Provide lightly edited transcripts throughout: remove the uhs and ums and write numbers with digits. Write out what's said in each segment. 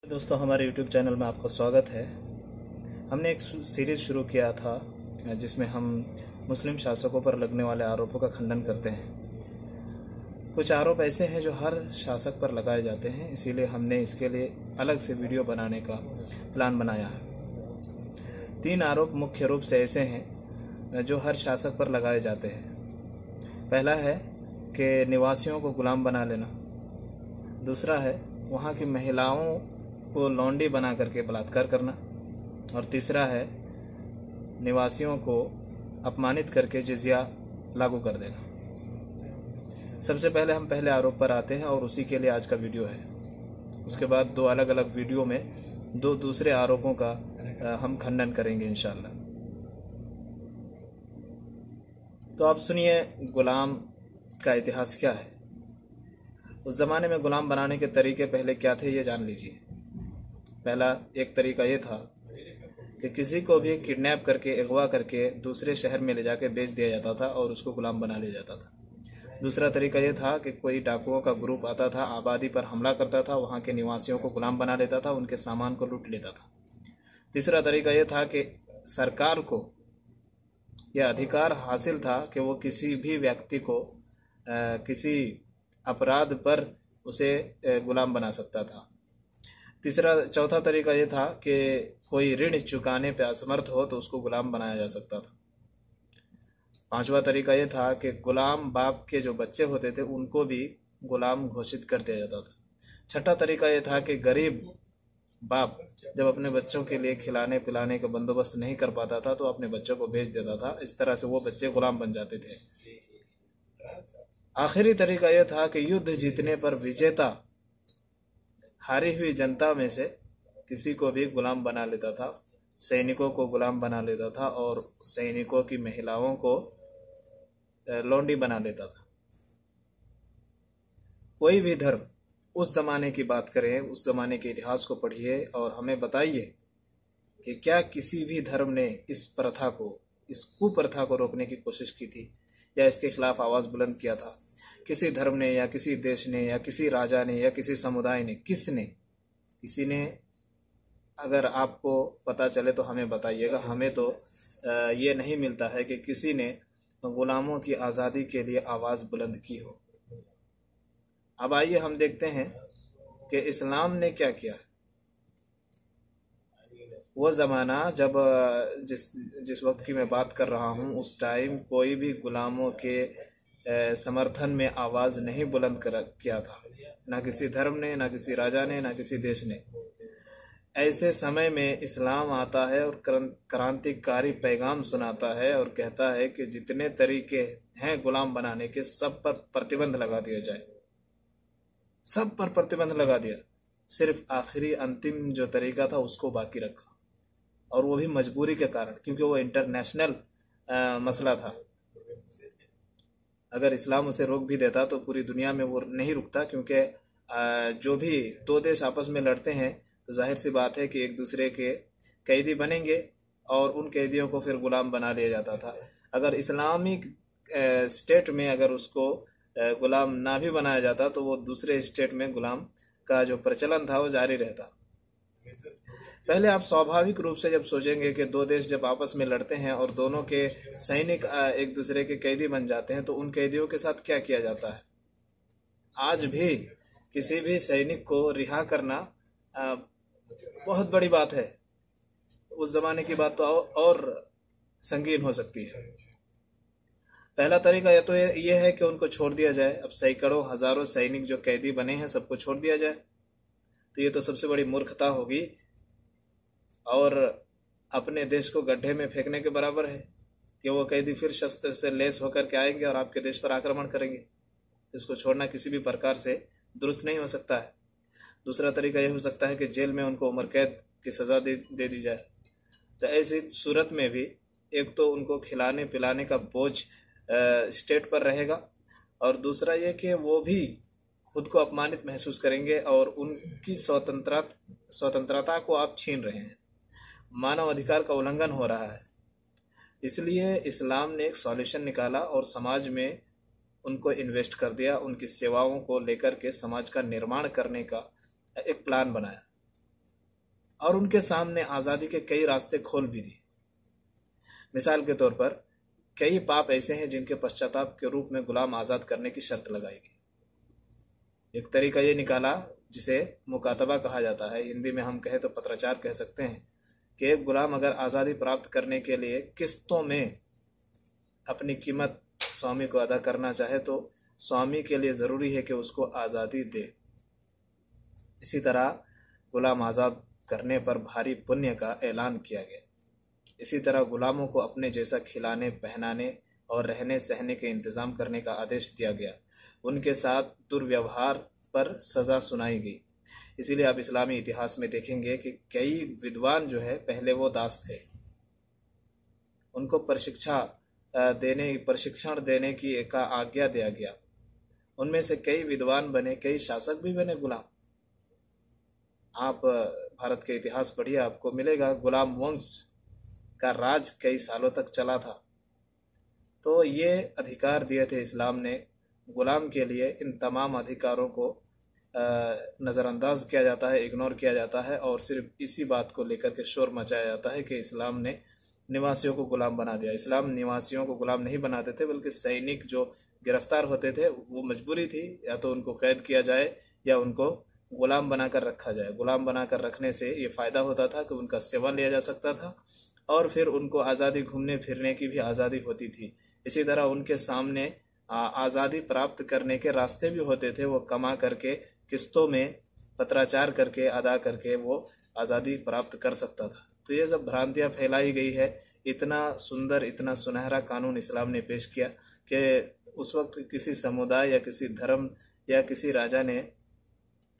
दोस्तों, हमारे YouTube channel में आपका स्वागत है। हमने एक सीरीज़ शुरू किया था जिसमें हम मुस्लिम शासकों पर लगने वाले आरोपों का खंडन करते हैं। कुछ आरोप ऐसे हैं जो हर शासक पर लगाए जाते हैं, इसीलिए हमने इसके लिए अलग से वीडियो बनाने का प्लान बनाया है। 3 आरोप मुख्य रूप से ऐसे हैं जो हर शासक पर लगाए जाते हैं। पहला है कि निवासियों को गुलाम बना लेना। दूसरा है वहाँ की महिलाओं को लौंडी बना करके बलात्कार करना। और तीसरा है निवासियों को अपमानित करके जिज़िया लागू कर देना। सबसे पहले हम पहले आरोप पर आते हैं और उसी के लिए आज का वीडियो है। उसके बाद 2 अलग अलग वीडियो में 2 दूसरे आरोपों का हम खंडन करेंगे इंशाअल्लाह। तो आप सुनिए, गुलाम का इतिहास क्या है। उस ज़माने में गुलाम बनाने के तरीके पहले क्या थे, ये जान लीजिए। पहला एक तरीका ये था कि किसी को भी किडनैप करके, अगवा करके दूसरे शहर में ले जाके बेच दिया जाता था और उसको गुलाम बना लिया जाता था। दूसरा तरीका ये था कि कोई डाकुओं का ग्रुप आता था, आबादी पर हमला करता था, वहाँ के निवासियों को गुलाम बना लेता था, उनके सामान को लूट लेता था। तीसरा तरीका ये था कि सरकार को यह अधिकार हासिल था कि वो किसी भी व्यक्ति को किसी अपराध पर उसे गुलाम बना सकता था। चौथा तरीका ये था कि कोई ऋण चुकाने पर असमर्थ हो तो उसको गुलाम बनाया जा सकता था। 5वां तरीका ये था कि गुलाम बाप के जो बच्चे होते थे उनको भी गुलाम घोषित कर दिया जाता था। 6ठा तरीका ये था कि गरीब बाप जब अपने बच्चों के लिए खिलाने पिलाने का बंदोबस्त नहीं कर पाता था तो अपने बच्चों को बेच देता था। इस तरह से वो बच्चे गुलाम बन जाते थे। आखिरी तरीका यह था कि युद्ध जीतने पर विजेता हारी हुई जनता में से किसी को भी गुलाम बना लेता था, सैनिकों को गुलाम बना लेता था और सैनिकों की महिलाओं को लौंडी बना लेता था। कोई भी धर्म, उस जमाने की बात करें, उस जमाने के इतिहास को पढ़िए और हमें बताइए कि क्या किसी भी धर्म ने इस प्रथा को, इस कुप्रथा को रोकने की कोशिश की थी या इसके खिलाफ आवाज बुलंद किया था। किसी धर्म ने या किसी देश ने या किसी राजा ने या किसी समुदाय ने, किसी ने अगर आपको पता चले तो हमें बताइएगा। हमें तो ये नहीं मिलता है कि किसी ने गुलामों की आज़ादी के लिए आवाज़ बुलंद की हो। अब आइए हम देखते हैं कि इस्लाम ने क्या किया। वो ज़माना जब जिस वक्त की मैं बात कर रहा हूँ, उस टाइम कोई भी गुलामों के समर्थन में आवाज़ नहीं बुलंद किया था, ना किसी धर्म ने, ना किसी राजा ने, ना किसी देश ने। ऐसे समय में इस्लाम आता है और क्रांतिकारी पैगाम सुनाता है और कहता है कि जितने तरीके हैं गुलाम बनाने के, सब पर प्रतिबंध लगा दिया जाए। सब पर प्रतिबंध लगा दिया, सिर्फ आखिरी अंतिम जो तरीका था उसको बाकी रखा, और वो भी मजबूरी के कारण, क्योंकि वो इंटरनेशनल मसला था। अगर इस्लाम उसे रोक भी देता तो पूरी दुनिया में वो नहीं रुकता, क्योंकि जो भी 2 देश आपस में लड़ते हैं तो जाहिर सी बात है कि एक दूसरे के कैदी बनेंगे और उन कैदियों को फिर गुलाम बना लिया जाता था। अगर इस्लामिक स्टेट में अगर उसको गुलाम ना भी बनाया जाता तो वो दूसरे स्टेट में गुलाम का जो प्रचलन था वो जारी रहता। पहले आप स्वाभाविक रूप से जब सोचेंगे कि 2 देश जब आपस में लड़ते हैं और दोनों के सैनिक एक दूसरे के कैदी बन जाते हैं तो उन कैदियों के साथ क्या किया जाता है। आज भी किसी भी सैनिक को रिहा करना बहुत बड़ी बात है। उस जमाने की बात तो और संगीन हो सकती है। पहला तरीका ये है कि उनको छोड़ दिया जाए। अब सैकड़ों हजारों सैनिक जो कैदी बने हैं सबको छोड़ दिया जाए, तो ये तो सबसे बड़ी मूर्खता होगी और अपने देश को गड्ढे में फेंकने के बराबर है कि वो कैदी फिर शस्त्र से लैस होकर के आएंगे और आपके देश पर आक्रमण करेंगे। इसको छोड़ना किसी भी प्रकार से दुरुस्त नहीं हो सकता है। दूसरा तरीका यह हो सकता है कि जेल में उनको उम्र कैद की सज़ा दे दी जाए। तो ऐसी सूरत में भी एक तो उनको खिलाने पिलाने का बोझ स्टेट पर रहेगा, और दूसरा ये कि वो भी खुद को अपमानित महसूस करेंगे और उनकी स्वतंत्रता को आप छीन रहे हैं। मानव अधिकार का उल्लंघन हो रहा है। इसलिए इस्लाम ने एक सॉल्यूशन निकाला और समाज में उनको इन्वेस्ट कर दिया। उनकी सेवाओं को लेकर के समाज का निर्माण करने का एक प्लान बनाया। और उनके सामने आज़ादी के कई रास्ते खोल भी दिए। मिसाल के तौर पर कई पाप ऐसे हैं जिनके पश्चाताप के रूप में गुलाम आज़ाद करने की शर्त लगाई गई। एक तरीका ये निकाला जिसे मुकातबा कहा जाता है, हिंदी में हम कहें तो पत्राचार कह सकते हैं, कि एक गुलाम अगर आज़ादी प्राप्त करने के लिए किस्तों में अपनी कीमत स्वामी को अदा करना चाहे तो स्वामी के लिए ज़रूरी है कि उसको आज़ादी दे। इसी तरह गुलाम आज़ाद करने पर भारी पुण्य का ऐलान किया गया। इसी तरह गुलामों को अपने जैसा खिलाने, पहनाने और रहने सहने के इंतज़ाम करने का आदेश दिया गया। उनके साथ दुर्व्यवहार पर सज़ा सुनाई गई। इसीलिए आप इस्लामी इतिहास में देखेंगे कि कई विद्वान जो है पहले वो दास थे, उनको प्रशिक्षण देने की का आज्ञा दिया गया। उनमें से कई विद्वान बने, कई शासक भी बने गुलाम। आप भारत के इतिहास पढ़िए, आपको मिलेगा गुलाम वंश का राज कई सालों तक चला था। तो ये अधिकार दिए थे इस्लाम ने गुलाम के लिए। इन तमाम अधिकारों को नज़रअंदाज किया जाता है, इग्नोर किया जाता है और सिर्फ इसी बात को लेकर के शोर मचाया जाता है कि इस्लाम ने निवासियों को गुलाम बना दिया। इस्लाम निवासियों को गुलाम नहीं बनाते थे, बल्कि सैनिक जो गिरफ्तार होते थे वो मजबूरी थी, या तो उनको कैद किया जाए या उनको गुलाम बनाकर रखा जाए। गुलाम बनाकर रखने से ये फ़ायदा होता था कि उनका सेवा लिया जा सकता था और फिर उनको आज़ादी, घूमने फिरने की भी आज़ादी होती थी। इसी तरह उनके सामने आज़ादी प्राप्त करने के रास्ते भी होते थे। वो कमा करके किस्तों में पत्राचार करके अदा करके वो आज़ादी प्राप्त कर सकता था। तो ये सब भ्रांतियाँ फैलाई गई है। इतना सुंदर, इतना सुनहरा कानून इस्लाम ने पेश किया कि उस वक्त किसी समुदाय या किसी धर्म या किसी राजा ने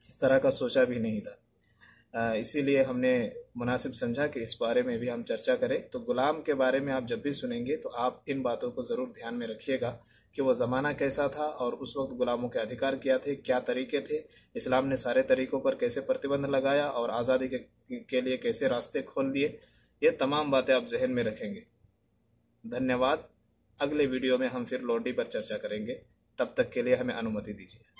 इस तरह का सोचा भी नहीं था। इसीलिए हमने मुनासिब समझा कि इस बारे में भी हम चर्चा करें। तो गुलाम के बारे में आप जब भी सुनेंगे तो आप इन बातों को ज़रूर ध्यान में रखिएगा कि वो ज़माना कैसा था और उस वक्त गुलामों के अधिकार क्या थे, क्या तरीके थे, इस्लाम ने सारे तरीकों पर कैसे प्रतिबंध लगाया और आज़ादी के लिए कैसे रास्ते खोल दिए। ये तमाम बातें आप जहन में रखेंगे। धन्यवाद। अगले वीडियो में हम फिर लोडी पर चर्चा करेंगे। तब तक के लिए हमें अनुमति दीजिए।